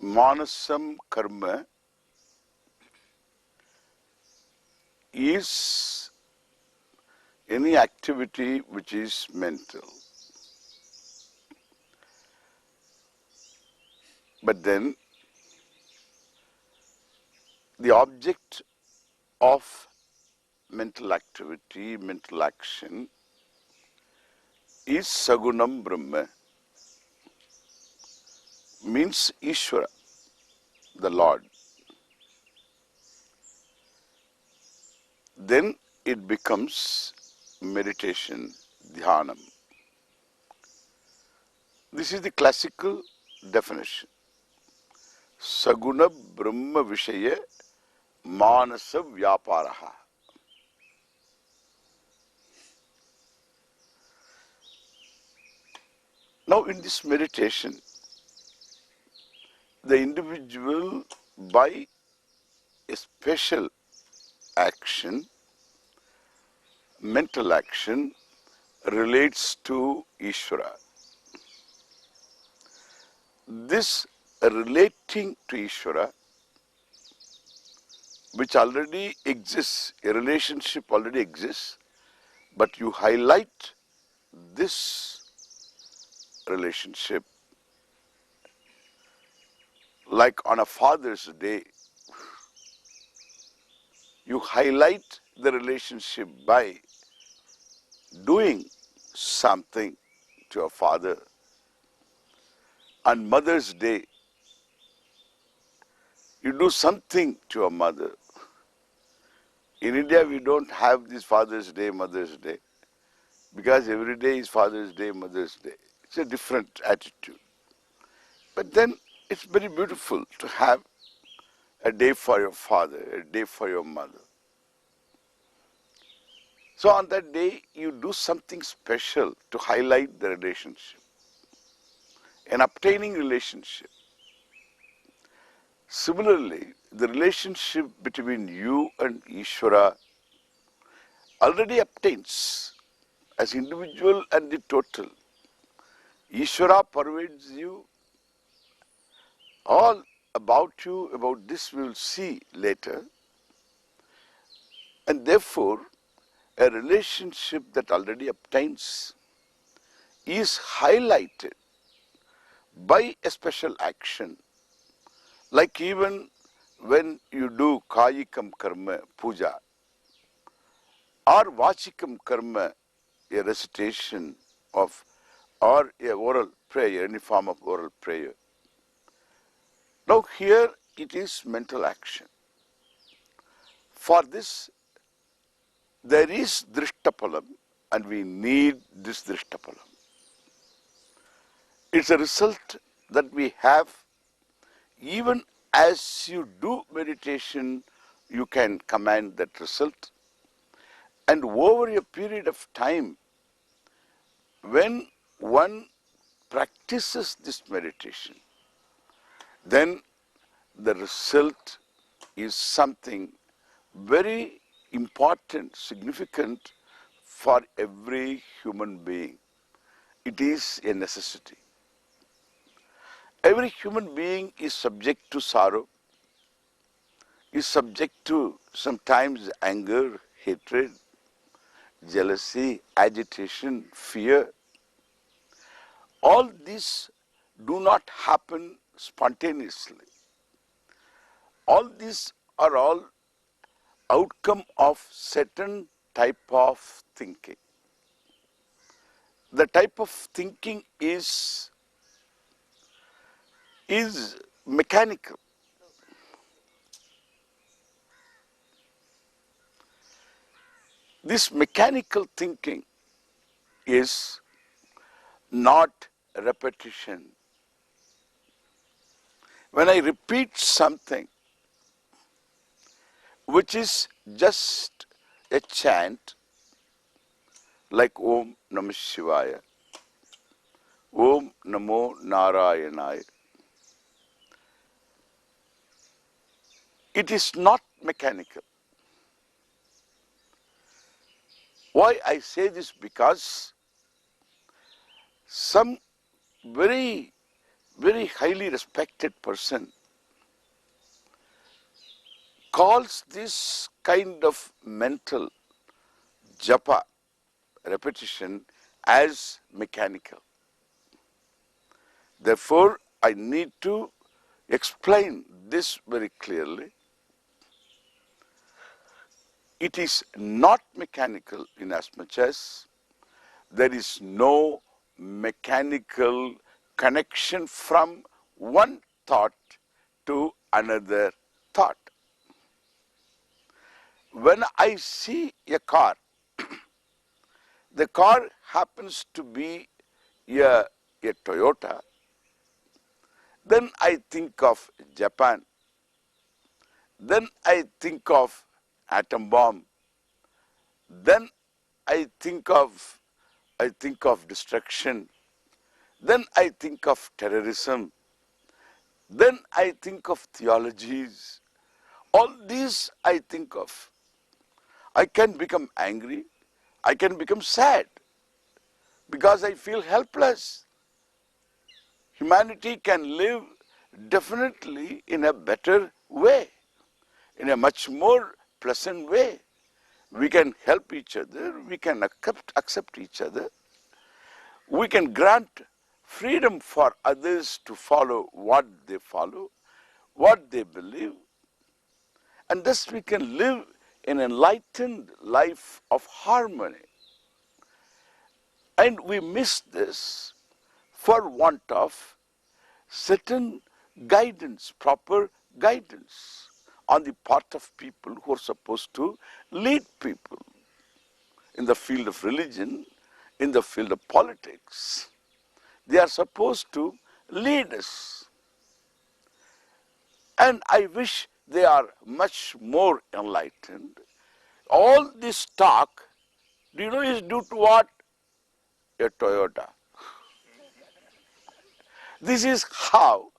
Manasam karma is any activity which is mental. But then the object of mental activity, mental action is Sagunam Brahma, means Ishvara, the Lord. Then it becomes meditation, dhanam. This is the classical definition. Saguna Brahma Vishaya Manasa Vyaparaha. Now in this meditation, the individual by a special action, mental action, relates to Ishvara. This relating to Ishvara, which already exists, a relationship already exists, but you highlight this relationship, like on a Father's Day, you highlight the relationship by doing something to a father. On Mother's Day, you do something to a mother. In India, we don't have this Father's Day, Mother's Day, because every day is Father's Day, Mother's Day. It's a different attitude. But then it's very beautiful to have a day for your father, a day for your mother. So on that day, you do something special to highlight the relationship, an obtaining relationship. Similarly, the relationship between you and Ishvara already obtains as individual and the total. Ishvara pervades you, all about you, about this we will see later. And therefore, a relationship that already obtains is highlighted by a special action. Like even when you do Kayikam Karma, Pujya, or Vachikam Karma, a recitation of, or a oral prayer, any form of oral prayer. Now here it is mental action. For this, there is Drishtapalam, and we need this Drishtapalam. It's a result that we have. Even as you do meditation, you can command that result. And over a period of time, when one practices this meditation, then the result is something very important, significant for every human being. It is a necessity. Every human being is subject to sorrow, is subject to sometimes anger, hatred, jealousy, agitation, fear. All these do not happen spontaneously. All these are all outcome of certain type of thinking. The type of thinking is mechanical. This mechanical thinking is not repetition. When I repeat something which is just a chant, like Om Namah Shivaya, Om Namo Narayanaya. It is not mechanical. Why I say this? Because some very, very highly respected person calls this kind of mental japa, repetition, as mechanical. Therefore, I need to explain this very clearly. It is not mechanical in as much as there is no mechanical connection from one thought to another thought. When I see a car, the car happens to be a Toyota, then I think of Japan, then I think of atom bomb, then I think of destruction, then I think of terrorism, then I think of theologies. All these I think of. I can become angry, I can become sad because I feel helpless. Humanity can live definitely in a better way, in a much more pleasant way. We can help each other, we can accept each other, we can grant freedom for others to follow what they follow, what they believe, and thus we can live an enlightened life of harmony. And we miss this for want of certain guidance, proper guidance on the part of people who are supposed to lead people in the field of religion, in the field of politics. They are supposed to lead us. And I wish they are much more enlightened. All this talk, do you know, is due to what? A Toyota. This is how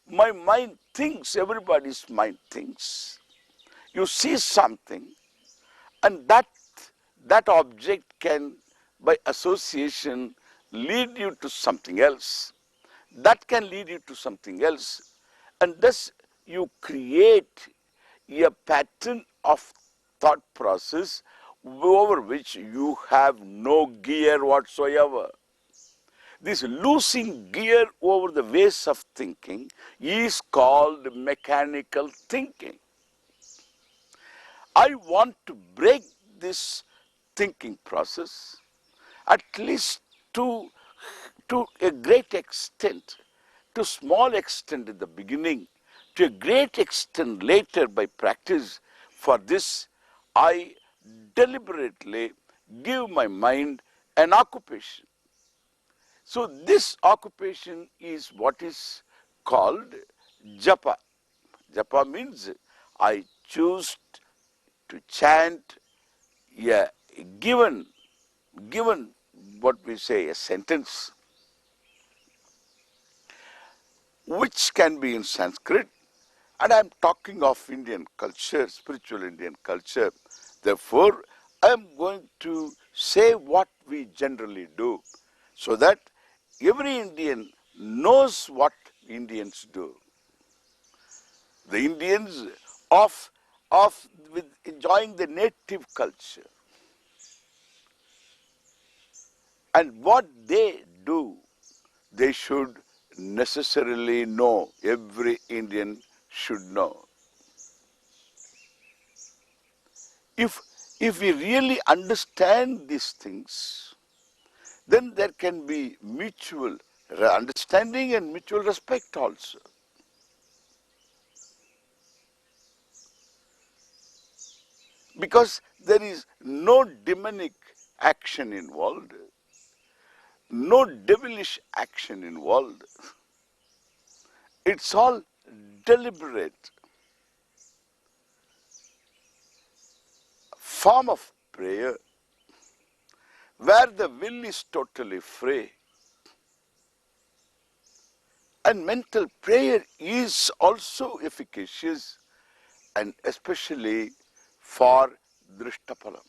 my mind thinks, everybody's mind thinks. You see something, and that object can, by association, lead you to something else. That can lead you to something else. And thus you create a pattern of thought process over which you have no gear whatsoever. This losing gear over the ways of thinking is called mechanical thinking. I want to break this thinking process, at least to a great extent, to small extent in the beginning, to a great extent later by practice. For this, I deliberately give my mind an occupation. So this occupation is what is called japa. Japa means I choose to chant a given what we say a sentence, which can be in Sanskrit, and I am talking of Indian culture, spiritual Indian culture. Therefore, I am going to say what we generally do, so that every Indian knows what Indians do. The Indians of with enjoying the native culture and what they do, they should necessarily know. Every Indian should know. If we really understand these things, then there can be mutual understanding and mutual respect also. Because there is no demonic action involved, no devilish action involved. It's all deliberate form of prayer where the will is totally free. And mental prayer is also efficacious, and especially for drishtapalam,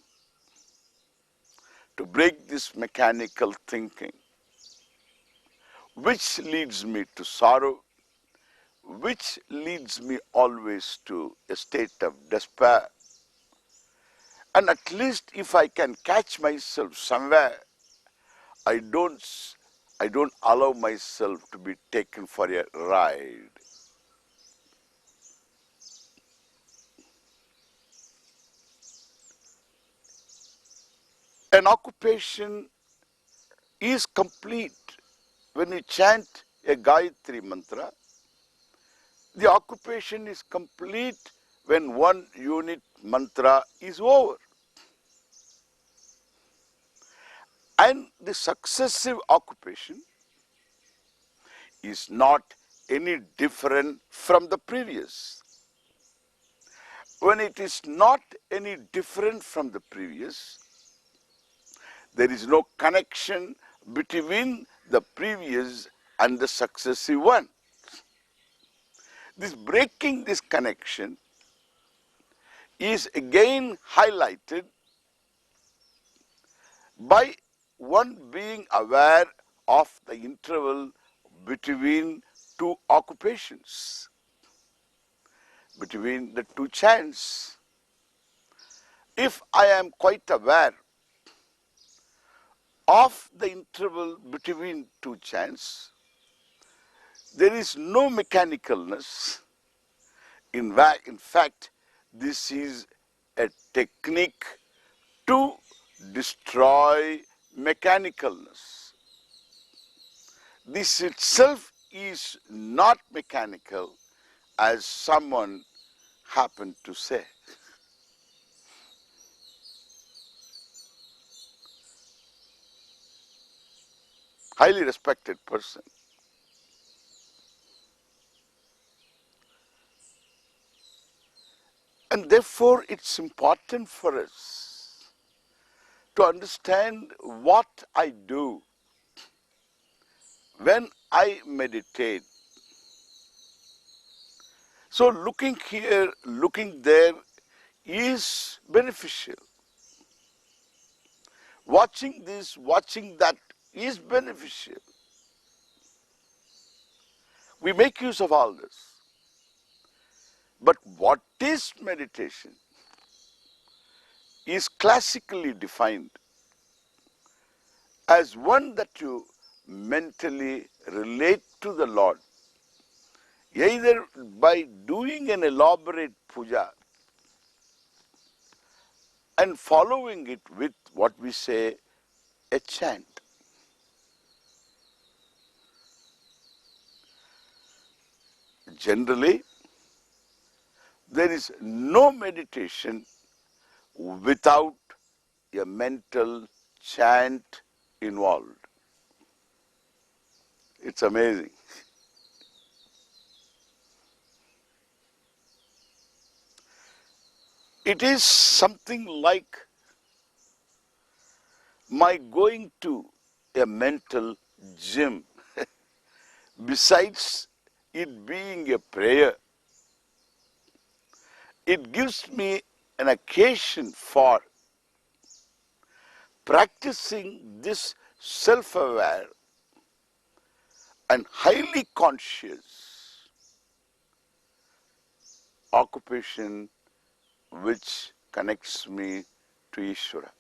to break this mechanical thinking, which leads me to sorrow, which leads me always to a state of despair. And at least if I can catch myself somewhere, I don't allow myself to be taken for a ride. An occupation is complete when you chant a Gayatri mantra. The occupation is complete when one unit mantra is over. And the successive occupation is not any different from the previous. When it is not any different from the previous, there is no connection between the previous and the successive one. This breaking this connection is again highlighted by one being aware of the interval between two occupations, between the two chants. If I am quite aware of the interval between two chants, there is no mechanicalness. In fact, this is a technique to destroy mechanicalness. This itself is not mechanical, as someone happened to say. Highly respected person. And therefore, it's important for us to understand what I do when I meditate. So looking here, looking there is beneficial. Watching this, watching that is beneficial. We make use of all this. But what is meditation is classically defined as one that you mentally relate to the Lord, either by doing an elaborate puja and following it with what we say a chant. Generally, there is no meditation without a mental chant involved. It's amazing. It is something like my going to a mental gym. Besides it being a prayer, it gives me an occasion for practicing this self-aware and highly conscious occupation which connects me to Ishvara.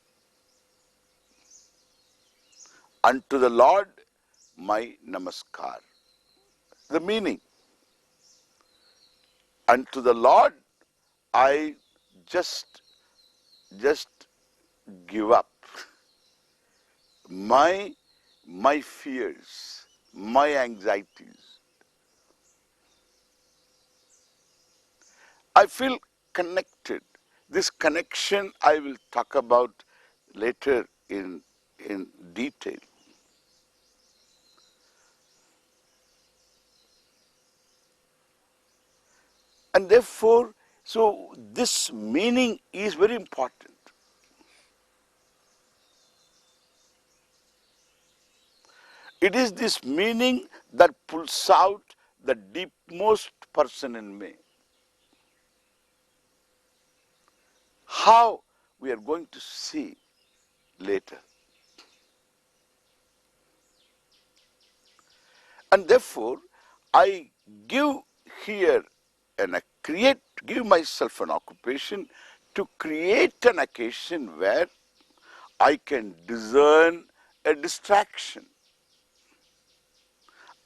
Unto the Lord my namaskar. The meaning, unto the Lord I just give up my fears, my anxieties. I feel connected. This connection I will talk about later in detail. And therefore, so this meaning is very important. It is this meaning that pulls out the deepmost person in me. How we are going to see later. And therefore, I give here and give myself an occupation to create an occasion where I can discern a distraction.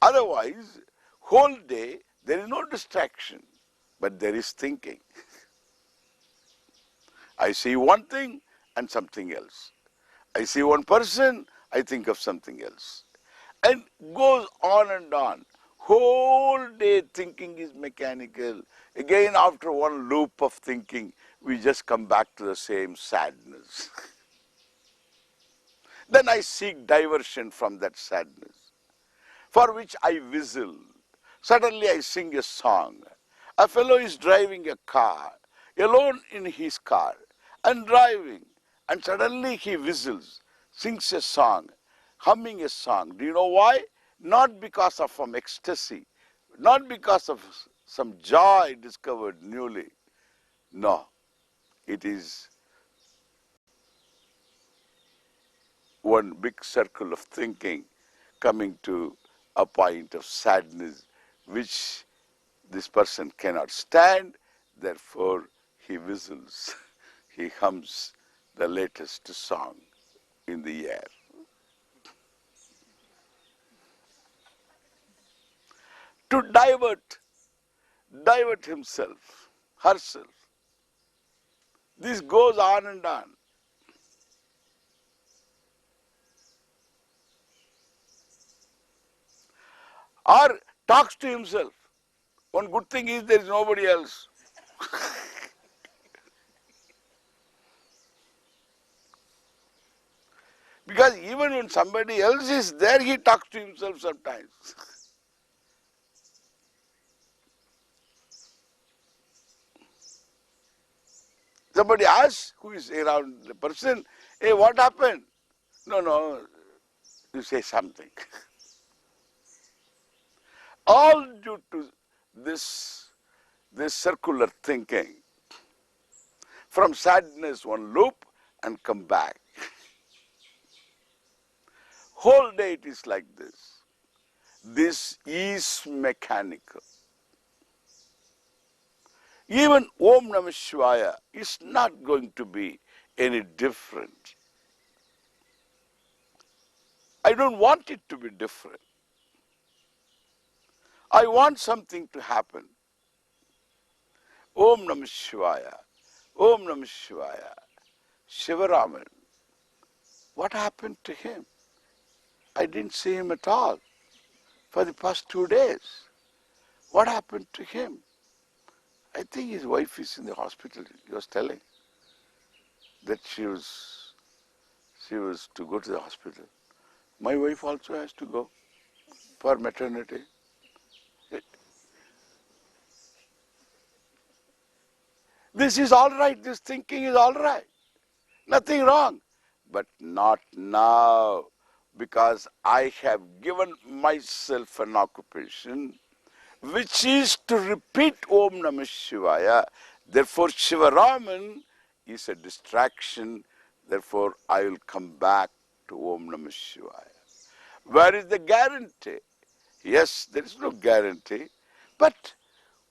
Otherwise, whole day there is no distraction, but there is thinking. I see one thing and something else. I see one person, I think of something else. And goes on and on. Whole day thinking is mechanical. Again, after one loop of thinking, we just come back to the same sadness. Then I seek diversion from that sadness, for which I whistle. Suddenly I sing a song. A fellow is driving a car, alone in his car, and driving, and suddenly he whistles, sings a song, humming a song. Do you know why? Not because of some ecstasy, not because of some joy discovered newly. No, it is one big circle of thinking coming to a point of sadness which this person cannot stand, therefore he whistles, he hums the latest song in the air. To divert himself, herself. This goes on and on. Or talks to himself. One good thing is there is nobody else. Because even when somebody else is there, he talks to himself sometimes. Somebody asks who is around the person, hey, what happened? No, you say something. All due to this circular thinking. From sadness one loop and come back. Whole day it is like this. This is mechanical. Even Om Namah Shivaya is not going to be any different. I don't want it to be different. I want something to happen. Om Namah Shivaya, Om Namah Shivaya. Shivaraman, what happened to him? I didn't see him at all for the past 2 days. What happened to him? I think his wife is in the hospital. He was telling that she was to go to the hospital. My wife also has to go for maternity. This is all right. This thinking is all right. Nothing wrong. But not now, because I have given myself an occupation which is to repeat Om Namah Shivaya. Therefore, Shivaraman is a distraction. Therefore, I will come back to Om Namah Shivaya. Where is the guarantee? Yes, there is no guarantee, but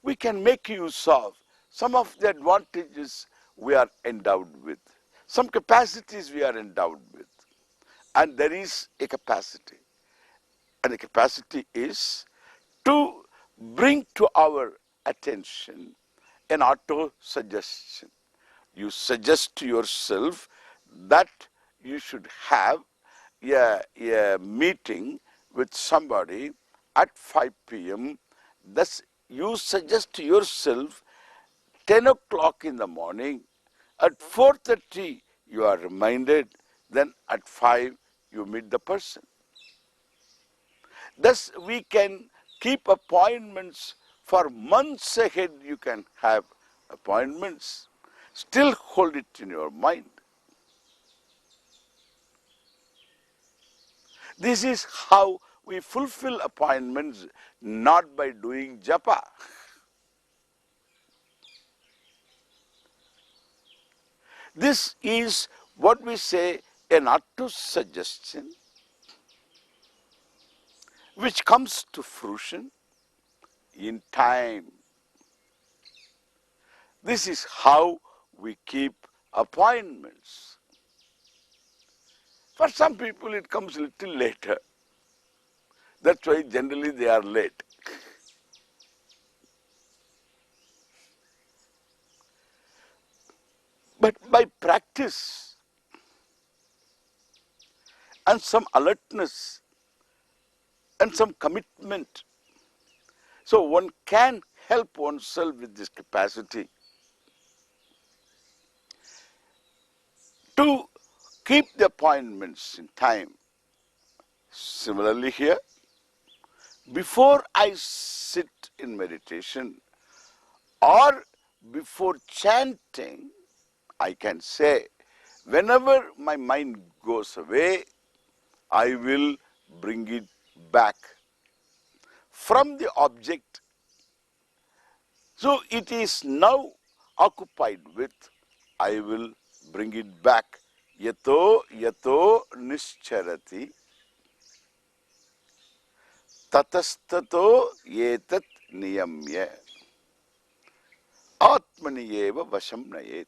we can make use of some of the advantages we are endowed with, some capacities we are endowed with. And there is a capacity. And the capacity is to bring to our attention an auto-suggestion. You suggest to yourself that you should have a meeting with somebody at 5 p.m. Thus, you suggest to yourself 10 o'clock in the morning. At 4:30 you are reminded, then at 5 you meet the person. Thus, we can keep appointments for months ahead. You can have appointments. Still hold it in your mind. This is how we fulfill appointments not by doing japa. This is what we say an auto-suggestion which comes to fruition in time. This is how we keep appointments. For some people it comes a little later. That's why generally they are late. But by practice and some alertness and some commitment, so one can help oneself with this capacity to keep the appointments in time. Similarly here, before I sit in meditation or before chanting, I can say, whenever my mind goes away, I will bring it back from the object. So it is now occupied with, I will bring it back. Yato yato nischarati tatastato yetat niyamya atmaniyeva vasham nayet.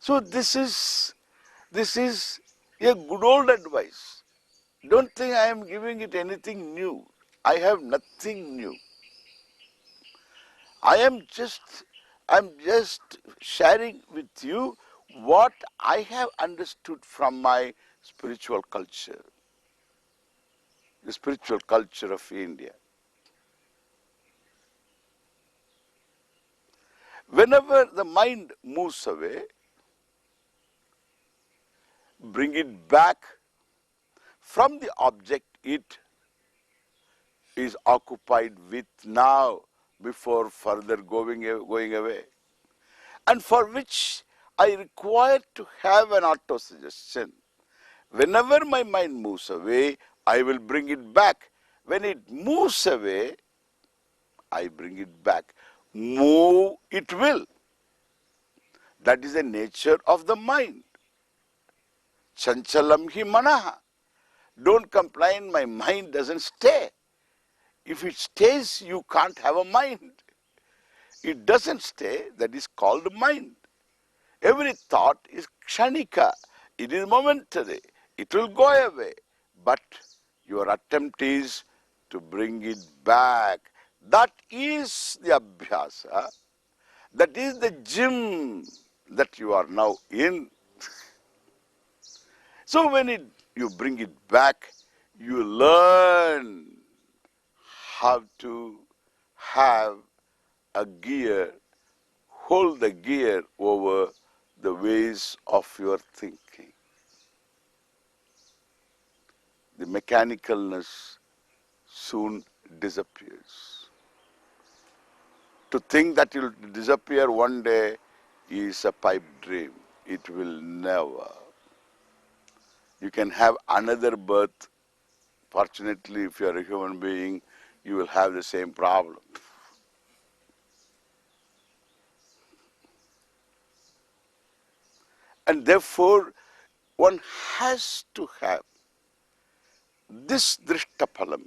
So this is a good old advice. Don't think I am giving it anything new. I have nothing new. I'm just sharing with you what I have understood from my spiritual culture, the spiritual culture of India. Whenever the mind moves away, bring it back from the object it is occupied with now before further going away, and for which I require to have an auto-suggestion. Whenever my mind moves away, I will bring it back. When it moves away, I bring it back. Move it will. That is the nature of the mind. Chanchalam hi manaha. Don't complain, my mind doesn't stay. If it stays, you can't have a mind. It doesn't stay, that is called mind. Every thought is kshanika. It is momentary. It will go away. But your attempt is to bring it back. That is the abhyasa. That is the gym that you are now in. So when you bring it back, you learn how to have a gear, hold the gear over the ways of your thinking. The mechanicalness soon disappears. To think that it will disappear one day is a pipe dream. It will never. You can have another birth. Fortunately, if you are a human being, you will have the same problem. And therefore, one has to have this drishtaphalam.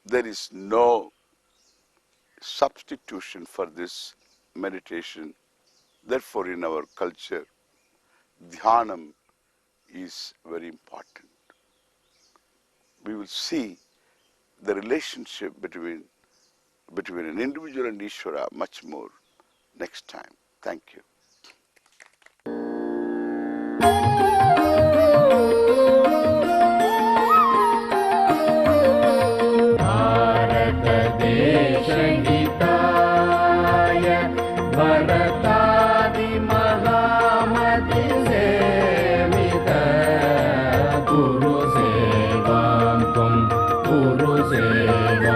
There is no substitution for this meditation. Therefore, in our culture, dhyanam is very important. We will see the relationship between an individual and Ishvara much more next time. Thank you. Guru Seva